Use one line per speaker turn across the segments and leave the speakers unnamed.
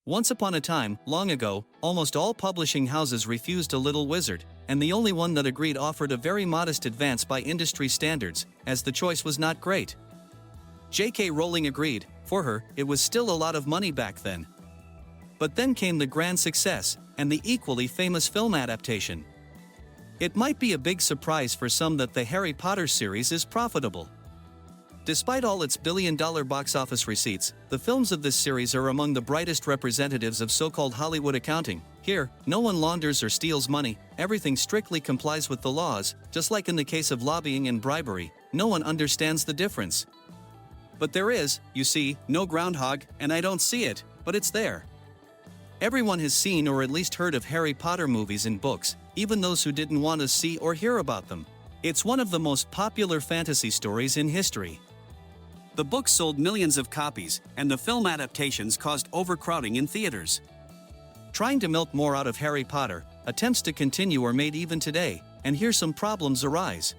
Once upon a time, long ago, almost all publishing houses refused a little wizard, and the only one that agreed offered a very modest advance by industry standards, as the choice was not great. J.K. Rowling agreed. For her, it was still a lot of money back then. But then came the grand success, and the equally famous film adaptation. It might be a big surprise for some that the Harry Potter series is profitable. Despite all its billion-dollar box office receipts, the films of this series are among the brightest representatives of so-called Hollywood accounting. Here, no one launders or steals money, everything strictly complies with the laws, just like in the case of lobbying and bribery, no one understands the difference. But there is, you see, no groundhog, and I don't see it, but it's there. Everyone has seen or at least heard of Harry Potter movies and books, even those who didn't want to see or hear about them. It's one of the most popular fantasy stories in history. The books sold millions of copies, and the film adaptations caused overcrowding in theaters. Trying to milk more out of Harry Potter, attempts to continue are made even today, and here some problems arise.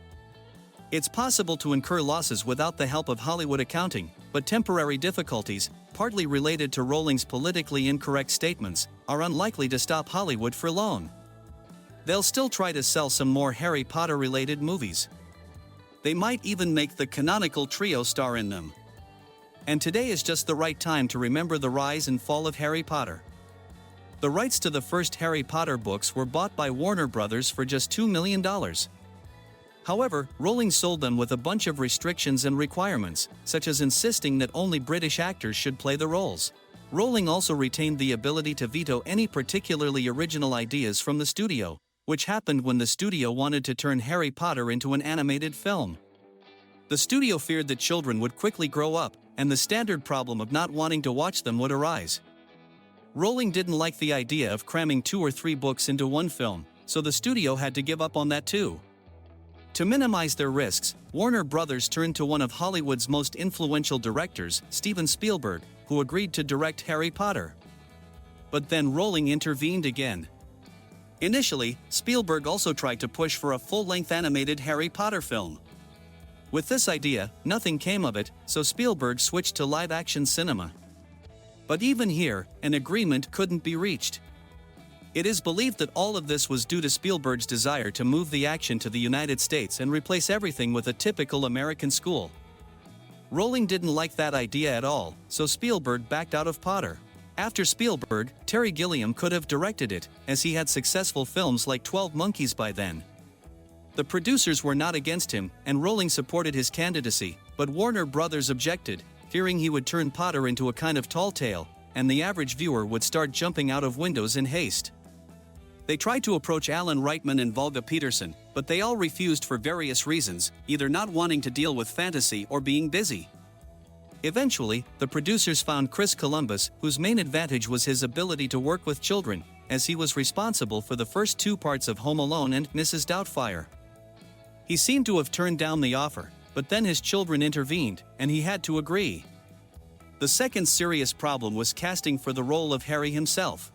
It's possible to incur losses without the help of Hollywood accounting, but temporary difficulties, partly related to Rowling's politically incorrect statements, are unlikely to stop Hollywood for long. They'll still try to sell some more Harry Potter-related movies. They might even make the canonical trio star in them. And today is just the right time to remember the rise and fall of Harry Potter. The rights to the first Harry Potter books were bought by Warner Brothers for just $2 million. However, Rowling sold them with a bunch of restrictions and requirements, such as insisting that only British actors should play the roles. Rowling also retained the ability to veto any particularly original ideas from the studio, which happened when the studio wanted to turn Harry Potter into an animated film. The studio feared that children would quickly grow up, and the standard problem of not wanting to watch them would arise. Rowling didn't like the idea of cramming 2 or 3 books into one film, so the studio had to give up on that too. To minimize their risks, Warner Brothers turned to one of Hollywood's most influential directors, Steven Spielberg, who agreed to direct Harry Potter. But then Rowling intervened again. Initially, Spielberg also tried to push for a full-length animated Harry Potter film. With this idea, nothing came of it, so Spielberg switched to live-action cinema. But even here, an agreement couldn't be reached. It is believed that all of this was due to Spielberg's desire to move the action to the United States and replace everything with a typical American school. Rowling didn't like that idea at all, so Spielberg backed out of Potter. After Spielberg, Terry Gilliam could have directed it, as he had successful films like 12 Monkeys by then. The producers were not against him, and Rowling supported his candidacy, but Warner Brothers objected, fearing he would turn Potter into a kind of tall tale, and the average viewer would start jumping out of windows in haste. They tried to approach Alan Rickman and Volga Peterson, but they all refused for various reasons, either not wanting to deal with fantasy or being busy. Eventually, the producers found Chris Columbus, whose main advantage was his ability to work with children, as he was responsible for the first 2 parts of Home Alone and Mrs. Doubtfire. He seemed to have turned down the offer, but then his children intervened, and he had to agree. The second serious problem was casting for the role of Harry himself.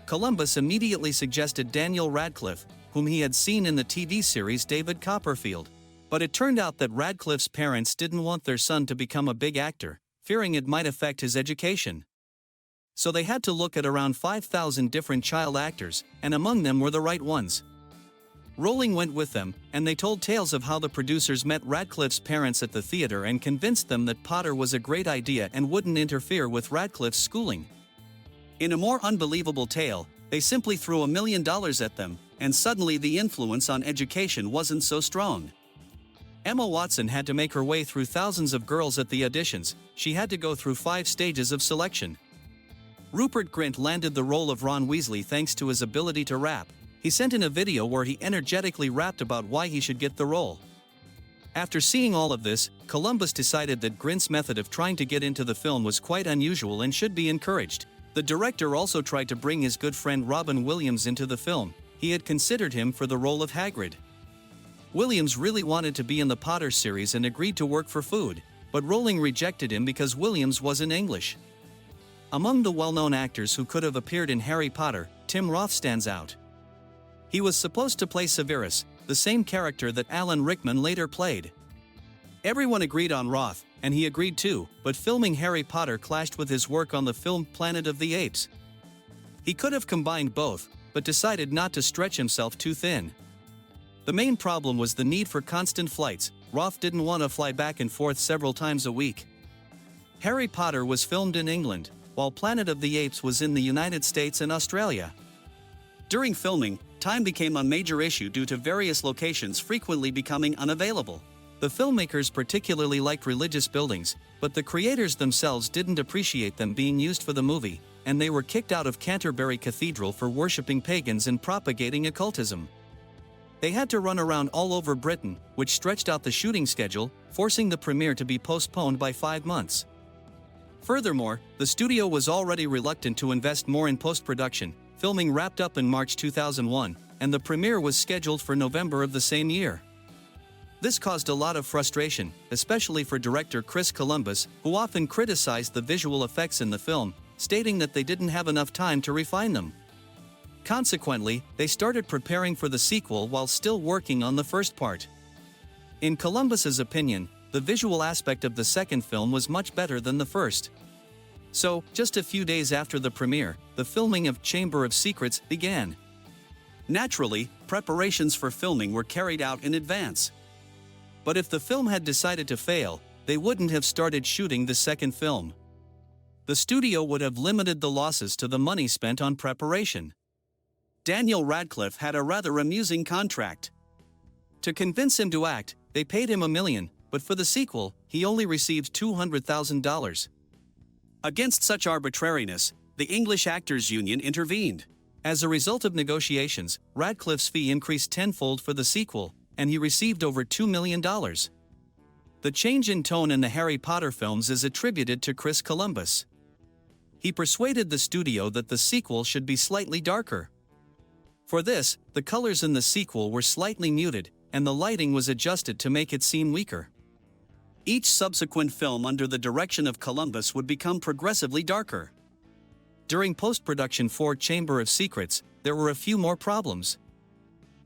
Columbus immediately suggested Daniel Radcliffe, whom he had seen in the TV series David Copperfield. But it turned out that Radcliffe's parents didn't want their son to become a big actor, fearing it might affect his education. So they had to look at around 5,000 different child actors, and among them were the right ones. Rowling went with them, and they told tales of how the producers met Radcliffe's parents at the theater and convinced them that Potter was a great idea and wouldn't interfere with Radcliffe's schooling. In a more unbelievable tale, they simply threw $1 million at them, and suddenly the influence on education wasn't so strong. Emma Watson had to make her way through thousands of girls at the auditions. She had to go through 5 stages of selection. Rupert Grint landed the role of Ron Weasley thanks to his ability to rap. He sent in a video where he energetically rapped about why he should get the role. After seeing all of this, Columbus decided that Grint's method of trying to get into the film was quite unusual and should be encouraged. The director also tried to bring his good friend Robin Williams into the film. He had considered him for the role of Hagrid. Williams really wanted to be in the Potter series and agreed to work for food, but Rowling rejected him because Williams wasn't English. Among the well-known actors who could have appeared in Harry Potter, Tim Roth stands out. He was supposed to play Severus, the same character that Alan Rickman later played. Everyone agreed on Roth, and he agreed too, but filming Harry Potter clashed with his work on the film Planet of the Apes. He could have combined both, but decided not to stretch himself too thin. The main problem was the need for constant flights. Roth didn't want to fly back and forth several times a week. Harry Potter was filmed in England, while Planet of the Apes was in the United States and Australia. During filming, time became a major issue due to various locations frequently becoming unavailable. The filmmakers particularly liked religious buildings, but the creators themselves didn't appreciate them being used for the movie, and they were kicked out of Canterbury Cathedral for worshipping pagans and propagating occultism. They had to run around all over Britain, which stretched out the shooting schedule, forcing the premiere to be postponed by 5 months. Furthermore, the studio was already reluctant to invest more in post-production. Filming wrapped up in March 2001, and the premiere was scheduled for November of the same year. This caused a lot of frustration, especially for director Chris Columbus, who often criticized the visual effects in the film, stating that they didn't have enough time to refine them. Consequently, they started preparing for the sequel while still working on the first part. In Columbus's opinion, the visual aspect of the second film was much better than the first. So, just a few days after the premiere, the filming of Chamber of Secrets began. Naturally, preparations for filming were carried out in advance. But if the film had decided to fail, they wouldn't have started shooting the second film. The studio would have limited the losses to the money spent on preparation. Daniel Radcliffe had a rather amusing contract. To convince him to act, they paid him $1 million, but for the sequel, he only received $200,000. Against such arbitrariness, the English Actors Union intervened. As a result of negotiations, Radcliffe's fee increased tenfold for the sequel, and he received over $2 million. The change in tone in the Harry Potter films is attributed to Chris Columbus. He persuaded the studio that the sequel should be slightly darker. For this, the colors in the sequel were slightly muted, and the lighting was adjusted to make it seem weaker. Each subsequent film under the direction of Columbus would become progressively darker. During post-production for Chamber of Secrets, there were a few more problems.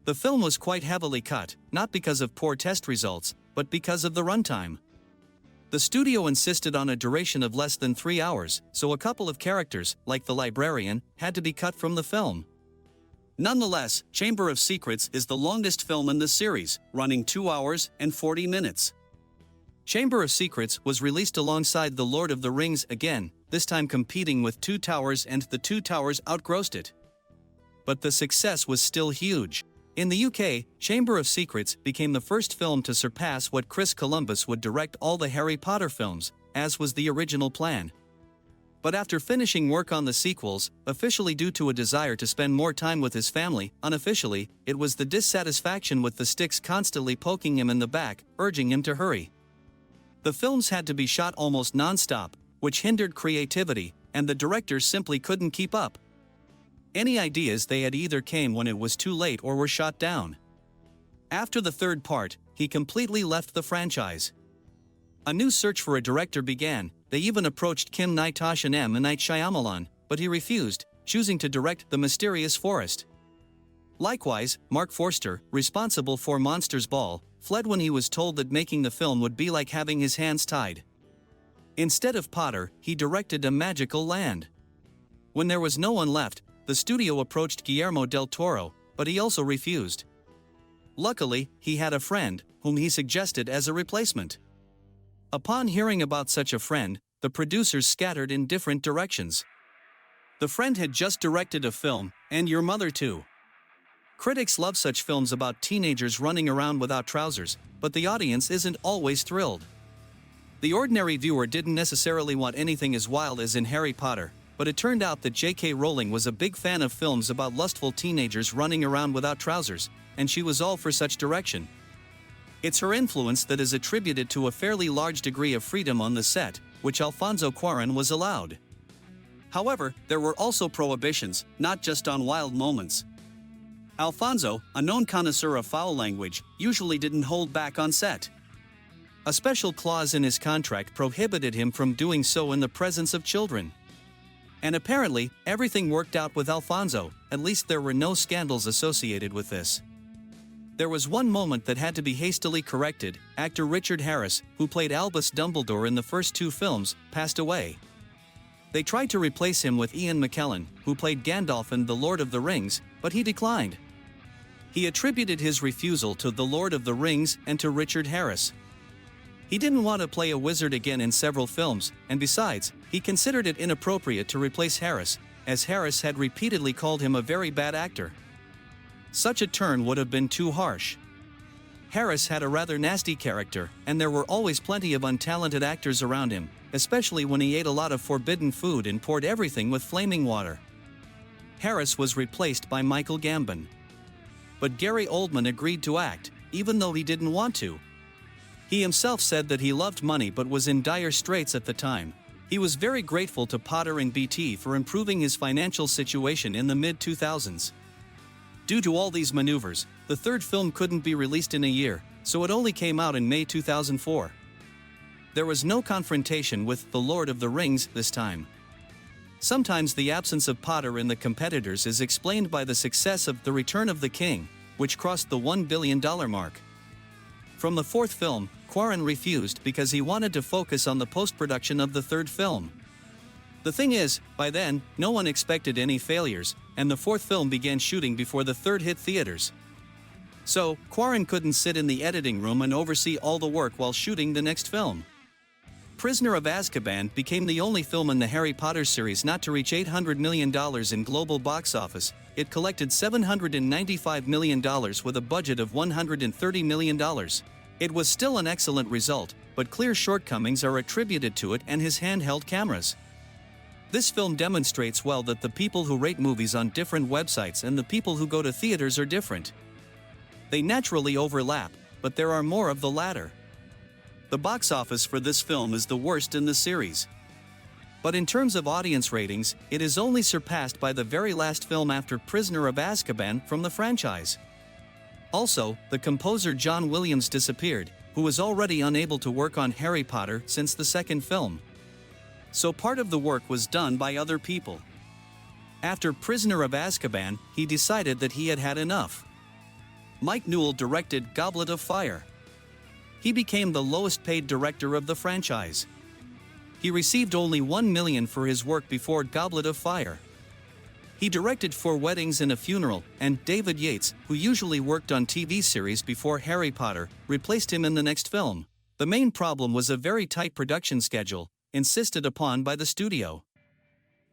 The film was quite heavily cut, not because of poor test results, but because of the runtime. The studio insisted on a duration of less than 3 hours, so a couple of characters, like the librarian, had to be cut from the film. Nonetheless, Chamber of Secrets is the longest film in the series, running 2 hours and 40 minutes. Chamber of Secrets was released alongside The Lord of the Rings again, this time competing with Two Towers, and The Two Towers outgrossed it. But the success was still huge. In the UK, Chamber of Secrets became the first film to surpass what Chris Columbus would direct all the Harry Potter films, as was the original plan. But after finishing work on the sequels, officially due to a desire to spend more time with his family, unofficially, it was the dissatisfaction with the sticks constantly poking him in the back, urging him to hurry. The films had to be shot almost non-stop, which hindered creativity, and the directors simply couldn't keep up. Any ideas they had either came when it was too late or were shot down. After the third part, he completely left the franchise. A new search for a director began. They even approached Kim Night and M. Night Shyamalan, but he refused, choosing to direct The Mysterious Forest. Likewise, Mark Forster, responsible for Monsters Ball, fled when he was told that making the film would be like having his hands tied. Instead of Potter, he directed A Magical Land. When there was no one left, the studio approached Guillermo del Toro, but he also refused. Luckily, he had a friend, whom he suggested as a replacement. Upon hearing about such a friend, the producers scattered in different directions. The friend had just directed a film, And Your Mother Too. Critics love such films about teenagers running around without trousers, but the audience isn't always thrilled. The ordinary viewer didn't necessarily want anything as wild as in Harry Potter, but it turned out that J.K. Rowling was a big fan of films about lustful teenagers running around without trousers, and she was all for such direction. It's her influence that is attributed to a fairly large degree of freedom on the set, which Alfonso Cuarón was allowed. However, there were also prohibitions, not just on wild moments. Alfonso, a known connoisseur of foul language, usually didn't hold back on set. A special clause in his contract prohibited him from doing so in the presence of children. And apparently, everything worked out with Alfonso, at least there were no scandals associated with this. There was one moment that had to be hastily corrected. Actor Richard Harris, who played Albus Dumbledore in the first two films, passed away. They tried to replace him with Ian McKellen, who played Gandalf in The Lord of the Rings, but he declined. He attributed his refusal to The Lord of the Rings and to Richard Harris. He didn't want to play a wizard again in several films, and besides, he considered it inappropriate to replace Harris, as Harris had repeatedly called him a very bad actor. Such a turn would have been too harsh. Harris had a rather nasty character, and there were always plenty of untalented actors around him, especially when he ate a lot of forbidden food and poured everything with flaming water. Harris was replaced by Michael Gambon. But Gary Oldman agreed to act, even though he didn't want to. He himself said that he loved money but was in dire straits at the time. He was very grateful to Potter and BT for improving his financial situation in the mid-2000s. Due to all these maneuvers, the third film couldn't be released in a year, so it only came out in May 2004. There was no confrontation with The Lord of the Rings this time. Sometimes the absence of Potter in the competitors is explained by the success of The Return of the King, which crossed the $1 billion mark. From the fourth film, Cuarón refused because he wanted to focus on the post-production of the third film. The thing is, by then, no one expected any failures, and the fourth film began shooting before the third hit theaters. So, Cuarón couldn't sit in the editing room and oversee all the work while shooting the next film. Prisoner of Azkaban became the only film in the Harry Potter series not to reach $800 million in global box office. It collected $795 million with a budget of $130 million. It was still an excellent result, but clear shortcomings are attributed to it and his handheld cameras. This film demonstrates well that the people who rate movies on different websites and the people who go to theaters are different. They naturally overlap, but there are more of the latter. The box office for this film is the worst in the series. But in terms of audience ratings, it is only surpassed by the very last film after Prisoner of Azkaban from the franchise. Also, the composer John Williams disappeared, who was already unable to work on Harry Potter since the second film. So part of the work was done by other people. After Prisoner of Azkaban, he decided that he had had enough. Mike Newell directed Goblet of Fire. He became the lowest-paid director of the franchise. He received only $1 million for his work before Goblet of Fire. He directed Four Weddings and a Funeral, and David Yates, who usually worked on TV series before Harry Potter, replaced him in the next film. The main problem was a very tight production schedule, insisted upon by the studio.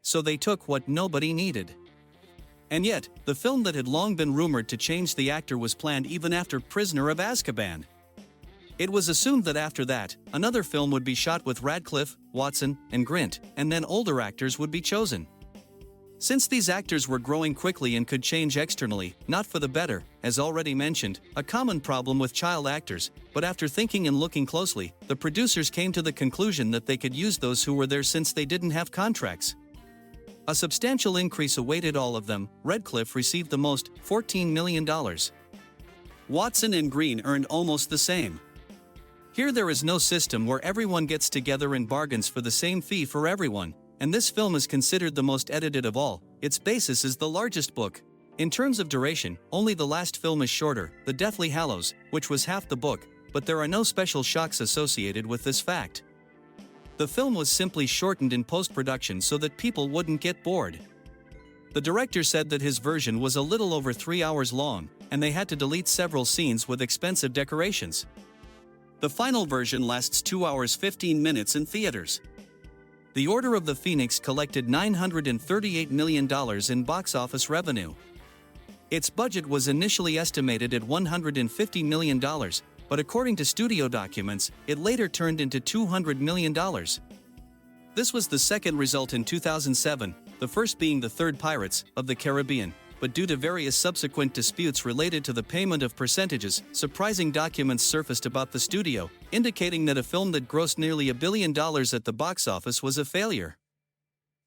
So they took what nobody needed. And yet, the film that had long been rumored to change the actor was planned even after Prisoner of Azkaban. It was assumed that after that, another film would be shot with Radcliffe, Watson, and Grint, and then older actors would be chosen. Since these actors were growing quickly and could change externally, not for the better, as already mentioned, a common problem with child actors, but after thinking and looking closely, the producers came to the conclusion that they could use those who were there since they didn't have contracts. A substantial increase awaited all of them. Radcliffe received the most, $14 million. Watson and Green earned almost the same. Here there is no system where everyone gets together and bargains for the same fee for everyone, and this film is considered the most edited of all. Its basis is the largest book. In terms of duration, only the last film is shorter, The Deathly Hallows, which was half the book, but there are no special shocks associated with this fact. The film was simply shortened in post-production so that people wouldn't get bored. The director said that his version was a little over 3 hours long, and they had to delete several scenes with expensive decorations. The final version lasts 2 hours 15 minutes in theaters. The Order of the Phoenix collected $938 million in box office revenue. Its budget was initially estimated at $150 million, but according to studio documents, it later turned into $200 million. This was the second result in 2007, the first being the third Pirates of the Caribbean, but due to various subsequent disputes related to the payment of percentages, surprising documents surfaced about the studio, indicating that a film that grossed nearly $1 billion at the box office was a failure.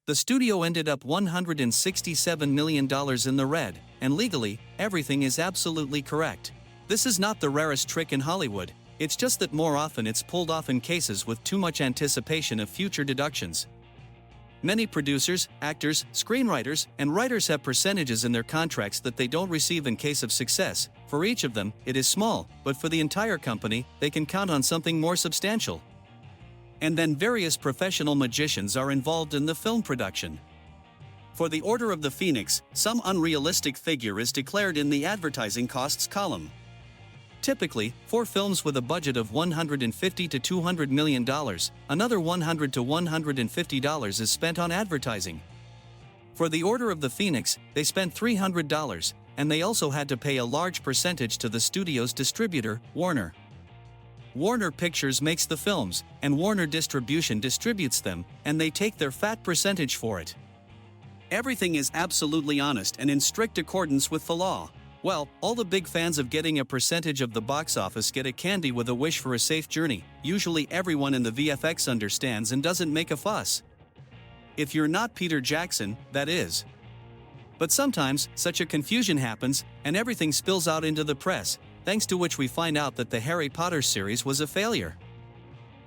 The studio ended up $167 million in the red, and legally, everything is absolutely correct. This is not the rarest trick in Hollywood, it's just that more often it's pulled off in cases with too much anticipation of future deductions. Many producers, actors, screenwriters, and writers have percentages in their contracts that they don't receive in case of success. For each of them, it is small, but for the entire company, they can count on something more substantial. And then various professional magicians are involved in the film production. For the Order of the Phoenix, some unrealistic figure is declared in the advertising costs column. Typically, for films with a budget of $150 to $200 million, another $100 to $150 is spent on advertising. For the Order of the Phoenix, they spent $300, and they also had to pay a large percentage to the studio's distributor, Warner. Warner Pictures makes the films, and Warner Distribution distributes them, and they take their fat percentage for it. Everything is absolutely honest and in strict accordance with the law. Well, all the big fans of getting a percentage of the box office get a candy with a wish for a safe journey. Usually everyone in the VFX understands and doesn't make a fuss. If you're not Peter Jackson, that is. But sometimes, such a confusion happens, and everything spills out into the press, thanks to which we find out that the Harry Potter series was a failure.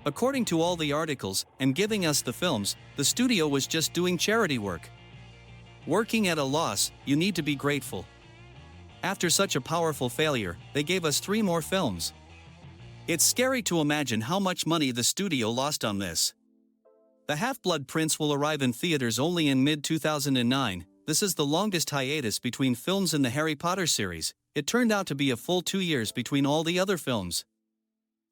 According to all the articles, and giving us the films, the studio was just doing charity work. Working at a loss, you need to be grateful. After such a powerful failure, they gave us 3 more films. It's scary to imagine how much money the studio lost on this. The Half-Blood Prince will arrive in theaters only in mid-2009. This is the longest hiatus between films in the Harry Potter series. It turned out to be a full 2 years between all the other films.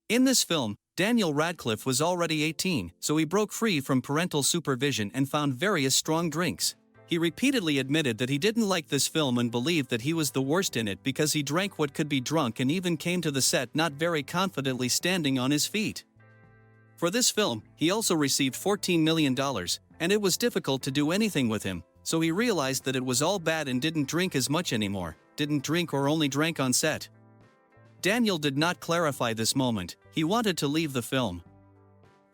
In this film, Daniel Radcliffe was already 18, so he broke free from parental supervision and found various strong drinks. He repeatedly admitted that he didn't like this film and believed that he was the worst in it because he drank what could be drunk and even came to the set not very confidently standing on his feet. For this film, he also received $14 million, and it was difficult to do anything with him, so he realized that it was all bad and didn't drink as much anymore, didn't drink or only drank on set. Daniel did not clarify this moment, he wanted to leave the film.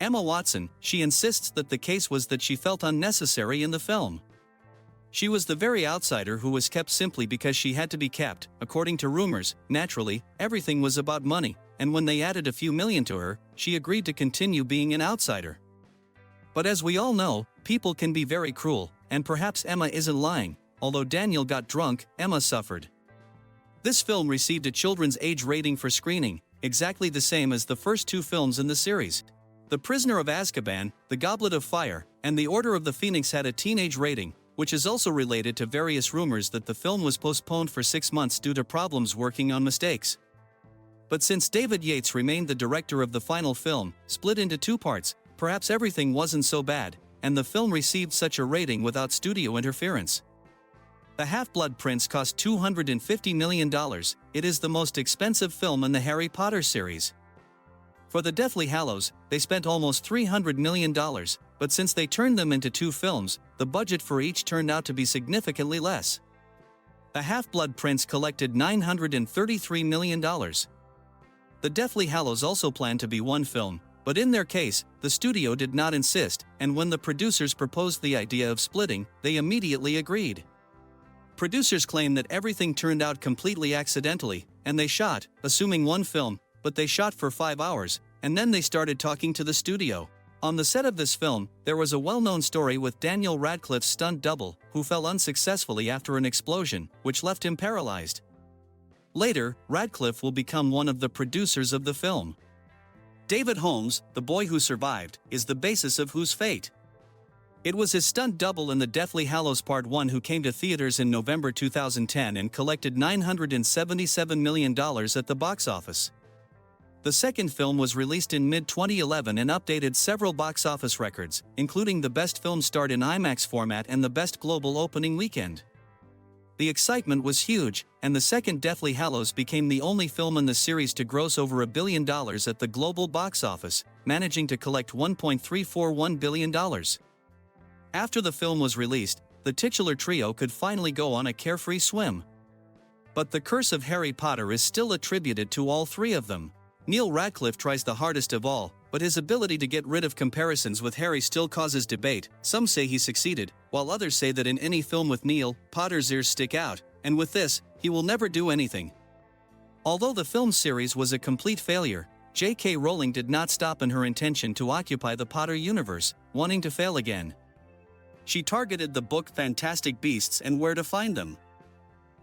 Emma Watson, she insists that the case was that she felt unnecessary in the film. She was the very outsider who was kept simply because she had to be kept. According to rumors, naturally, everything was about money, and when they added a few million to her, she agreed to continue being an outsider. But as we all know, people can be very cruel, and perhaps Emma isn't lying. Although Daniel got drunk, Emma suffered. This film received a children's age rating for screening, exactly the same as the first 2 films in the series. The Prisoner of Azkaban, The Goblet of Fire, and The Order of the Phoenix had a teenage rating, which is also related to various rumors that the film was postponed for 6 months due to problems working on mistakes. But since David Yates remained the director of the final film, split into 2 parts, perhaps everything wasn't so bad, and the film received such a rating without studio interference. The Half-Blood Prince cost $250 million. It is the most expensive film in the Harry Potter series. For the Deathly Hallows, they spent almost $300 million, but since they turned them into 2 films, the budget for each turned out to be significantly less. The Half-Blood Prince collected $933 million. The Deathly Hallows also planned to be 1 film, but in their case, the studio did not insist, and when the producers proposed the idea of splitting, they immediately agreed. Producers claim that everything turned out completely accidentally, and they shot, assuming 1 film, but they shot for 5 hours, and then they started talking to the studio. On the set of this film, there was a well-known story with Daniel Radcliffe's stunt double, who fell unsuccessfully after an explosion, which left him paralyzed. Later, Radcliffe will become one of the producers of the film. David Holmes, the boy who survived, is the basis of whose fate. It was his stunt double in The Deathly Hallows Part 1 who came to theaters in November 2010 and collected $977 million at the box office. The second film was released in mid-2011 and updated several box office records, including the best film start in IMAX format and the best global opening weekend. The excitement was huge, and the second Deathly Hallows became the only film in the series to gross over $1 billion at the global box office, managing to collect $1.341 billion. After the film was released, the titular trio could finally go on a carefree swim. But the curse of Harry Potter is still attributed to all 3 of them. Neil Radcliffe tries the hardest of all, but his ability to get rid of comparisons with Harry still causes debate. Some say he succeeded, while others say that in any film with Neil, Potter's ears stick out, and with this, he will never do anything. Although the film series was a complete failure, J.K. Rowling did not stop in her intention to occupy the Potter universe, wanting to fail again. She targeted the book Fantastic Beasts and Where to Find Them.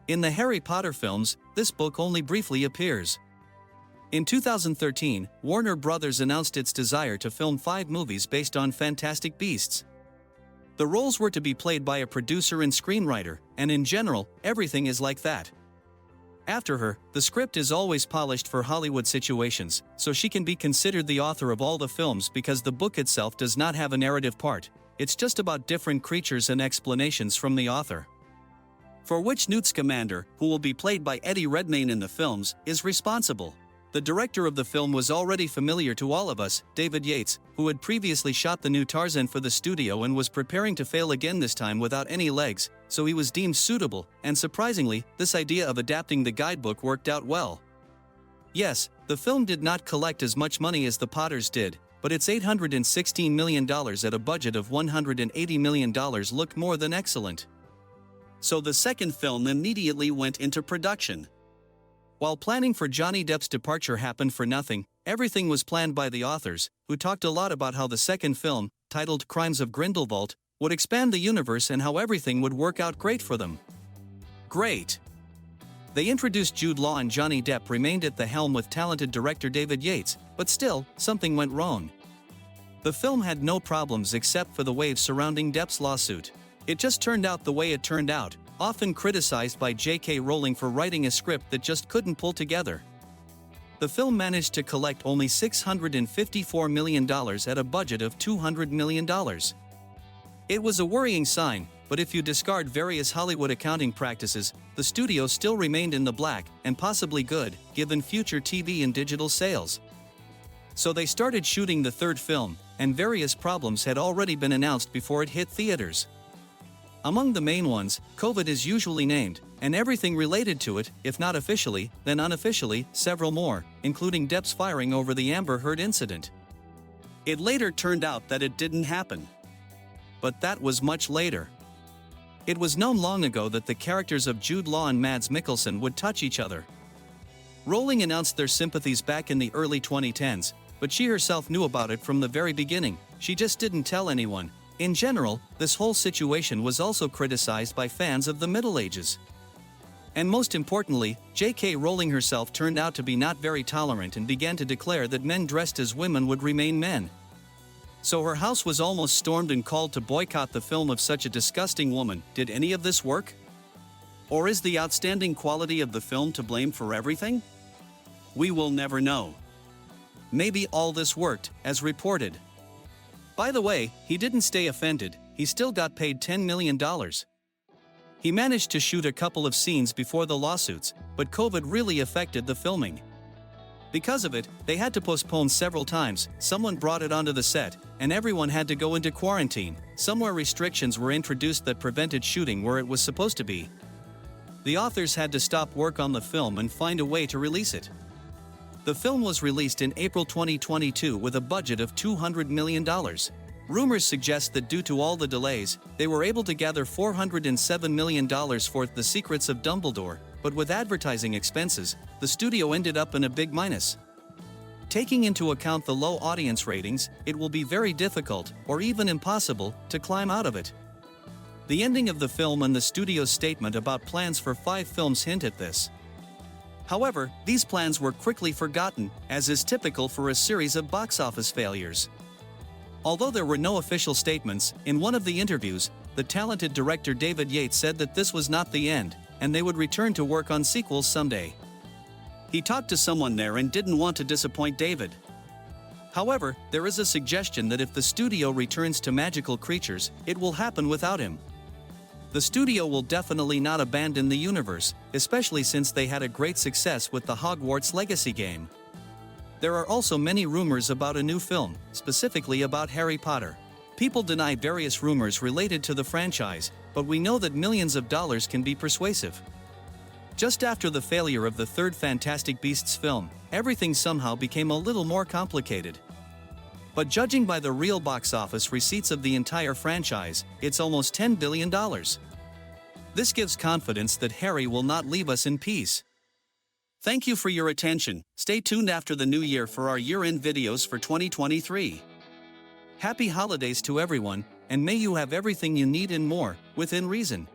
In the Harry Potter films, this book only briefly appears. In 2013, Warner Bros. Announced its desire to film 5 movies based on Fantastic Beasts. The roles were to be played by a producer and screenwriter, and in general, everything is like that. After her, the script is always polished for Hollywood situations, so she can be considered the author of all the films because the book itself does not have a narrative part. It's just about different creatures and explanations from the author. For which Newt Scamander, who will be played by Eddie Redmayne in the films, is responsible. The director of the film was already familiar to all of us, David Yates, who had previously shot the new Tarzan for the studio and was preparing to fail again this time without any legs, so he was deemed suitable, and surprisingly, this idea of adapting the guidebook worked out well. Yes, the film did not collect as much money as The Potters did, but its $816 million at a budget of $180 million looked more than excellent. So the second film immediately went into production. While planning for Johnny Depp's departure happened for nothing, everything was planned by the authors, who talked a lot about how the second film, titled Crimes of Grindelwald, would expand the universe and how everything would work out great for them. Great! They introduced Jude Law and Johnny Depp remained at the helm with talented director David Yates, but still, something went wrong. The film had no problems except for the waves surrounding Depp's lawsuit. It just turned out the way it turned out, often criticized by J.K. Rowling for writing a script that just couldn't pull together. The film managed to collect only $654 million at a budget of $200 million. It was a worrying sign, but if you discard various Hollywood accounting practices, the studio still remained in the black, and possibly good, given future TV and digital sales. So they started shooting the third film, and various problems had already been announced before it hit theaters. Among the main ones, COVID is usually named, and everything related to it, if not officially, then unofficially, several more, including Depp's firing over the Amber Heard incident. It later turned out that it didn't happen. But that was much later. It was known long ago that the characters of Jude Law and Mads Mikkelsen would touch each other. Rowling announced their sympathies back in the early 2010s, but she herself knew about it from the very beginning, she just didn't tell anyone. In general, this whole situation was also criticized by fans of the Middle Ages. And most importantly, J.K. Rowling herself turned out to be not very tolerant and began to declare that men dressed as women would remain men. So her house was almost stormed and called to boycott the film of such a disgusting woman. Did any of this work? Or is the outstanding quality of the film to blame for everything? We will never know. Maybe all this worked, as reported. By the way, he didn't stay offended, he still got paid $10 million. He managed to shoot a couple of scenes before the lawsuits, but COVID really affected the filming. Because of it, they had to postpone several times, someone brought it onto the set, and everyone had to go into quarantine. Somewhere restrictions were introduced that prevented shooting where it was supposed to be. The authors had to stop work on the film and find a way to release it. The film was released in April 2022 with a budget of $200 million. Rumors suggest that due to all the delays, they were able to gather $407 million for The Secrets of Dumbledore, but with advertising expenses, the studio ended up in a big minus. Taking into account the low audience ratings, it will be very difficult, or even impossible, to climb out of it. The ending of the film and the studio's statement about plans for 5 films hint at this. However, these plans were quickly forgotten, as is typical for a series of box office failures. Although there were no official statements, in one of the interviews, the talented director David Yates said that this was not the end, and they would return to work on sequels someday. He talked to someone there and didn't want to disappoint David. However, there is a suggestion that if the studio returns to magical creatures, it will happen without him. The studio will definitely not abandon the universe, especially since they had a great success with the Hogwarts Legacy game. There are also many rumors about a new film, specifically about Harry Potter. People deny various rumors related to the franchise, but we know that millions of dollars can be persuasive. Just after the failure of the third Fantastic Beasts film, everything somehow became a little more complicated. But judging by the real box office receipts of the entire franchise, it's almost $10 billion. This gives confidence that Harry will not leave us in peace. Thank you for your attention. Stay tuned after the new year for our year-end videos for 2023. Happy holidays to everyone, and may you have everything you need and more, within reason.